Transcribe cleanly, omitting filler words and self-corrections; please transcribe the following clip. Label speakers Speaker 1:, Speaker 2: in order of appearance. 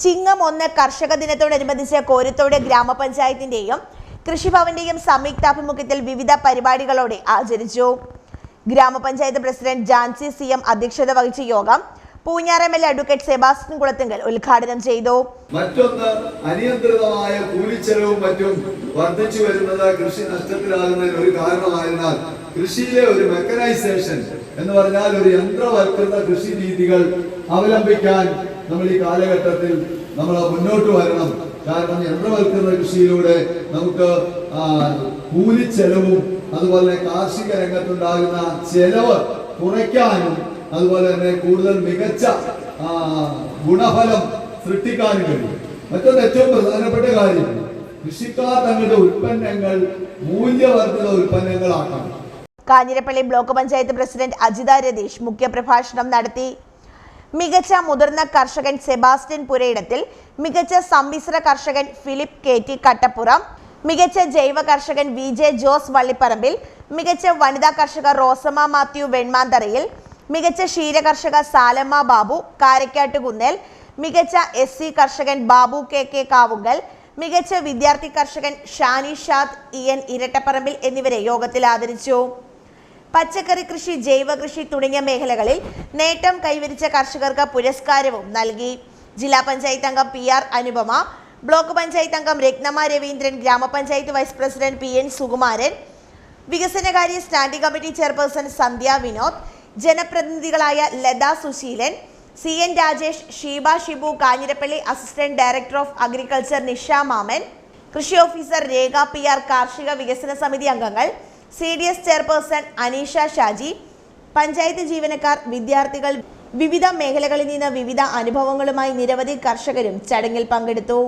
Speaker 1: ചിങ്ങം 1 കർഷക ദിനത്തോടനുബന്ധിച്ച് കോരത്തോട് ഗ്രാമപഞ്ചായത്തിന്റെയും കൃഷിഭവന്റെയും സംയുക്താഭിമുഖ്യത്തിൽ വിവിധ പരിപാടികളോടെ ആചരിച്ചു. ഗ്രാമപഞ്ചായത്ത് പ്രസിഡന്റ് ജാൻസി CM അധ്യക്ഷത വഹിച്ച യോഗം Poonjar MLA advocate Sebastian Kulathingal ഉദ്ഘാടനം ചെയ്തു.
Speaker 2: മറ്റൊന്ന് അനിയന്ത്രിതമായ കൂലിച്ചെലവും മറ്റും വർദ്ധിച്ചു വരുന്നത് കൃഷി നഷ്ടത്തിലാകുന്നതിന് ഒരു കാരണമായതിനാൽ കൃഷിയിലെ ഒരു മെക്കനൈസേഷൻ എന്ന് പറഞ്ഞാൽ ഒരു യന്ത്രവൽകൃത കൃഷി രീതികൾ അവലംബിക്കാൻ നമ്മൾ ഈ കാലഘട്ടത്തിൽ നമ്മൾ മുന്നോട്ട് വരണം. കാരണം യന്ത്രവൽകൃത കൃഷിയിലൂടെ നമുക്ക് കൂലിച്ചെലവും അതുപോലെ കാർഷിക രംഗത്തുണ്ടാകുന്ന ചെലവ് കുറയ്ക്കാനും അതുപോലെ തന്നെ കൂടുതൽ മികച്ച ഗുണഫലം സൃഷ്ടിക്കാനും കഴിയും. മറ്റൊന്ന് ഏറ്റവും പ്രധാനപ്പെട്ട കാര്യം, കൃഷിക്കാർ തങ്ങളുടെ ഉൽപ്പന്നങ്ങൾ മൂല്യവർദ്ധിത ഉൽപ്പന്നങ്ങളാക്കണം.
Speaker 1: കാഞ്ഞിരപ്പള്ളി ബ്ലോക്ക് പഞ്ചായത്ത് പ്രസിഡന്റ് അജിത രതീഷ് മുഖ്യപ്രഭാഷണം നടത്തി. മികച്ച മുതിർന്ന കർഷകൻ സെബാസ്റ്റ്യൻ പുരയിടത്തിൽ, മികച്ച സമ്മിശ്ര കർഷകൻ ഫിലിപ്പ് KT കട്ടപ്പുറം, മികച്ച ജൈവ കർഷകൻ VJ ജോസ് വള്ളിപ്പറമ്പിൽ, മികച്ച വനിതാ കർഷക റോസമ്മ മാത്യു വെൺമാന്തറയിൽ, മികച്ച ക്ഷീര കർഷക സാലമ്മ ബാബു കാരക്കാട്ടുകുന്നേൽ, മികച്ച SC കർഷകൻ ബാബു KK കാവുങ്കൽ, മികച്ച വിദ്യാർത്ഥി കർഷകൻ ഷാനി ഷാദ് EN ഇരട്ടപ്പറമ്പിൽ എന്നിവരെ യോഗത്തിൽ ആദരിച്ചു. പച്ചക്കറി കൃഷി, ജൈവ കൃഷി തുടങ്ങിയ മേഖലകളിൽ നേട്ടം കൈവരിച്ച കർഷകർക്ക് പുരസ്കാരവും നൽകി. ജില്ലാ പഞ്ചായത്ത് അംഗം PR അനുപമ, ബ്ലോക്ക് പഞ്ചായത്ത് അംഗം രത്നമ്മ രവീന്ദ്രൻ, ഗ്രാമപഞ്ചായത്ത് വൈസ് പ്രസിഡന്റ് PN സുകുമാരൻ, വികസനകാര്യ standing committee chairperson Sandhya Vinod, ജനപ്രതിനിധികളായ Latha Susheelan, CN Rajesh, Sheeba Shibu, Kanjirappally assistant director of agriculture Nisha Mammen, കൃഷി ഓഫീസർ രേഖ PR, കാർഷിക വികസന സമിതി അംഗങ്ങൾ, CDS ചെയർപേഴ്സൺ അനീഷ ഷാജി, പഞ്ചായത്ത് ജീവനക്കാർ, വിദ്യാർത്ഥികൾ, വിവിധ മേഖലകളിൽ നിന്ന് വിവിധ അനുഭവങ്ങളുമായി നിരവധി കർഷകരും ചടങ്ങിൽ പങ്കെടുത്തു.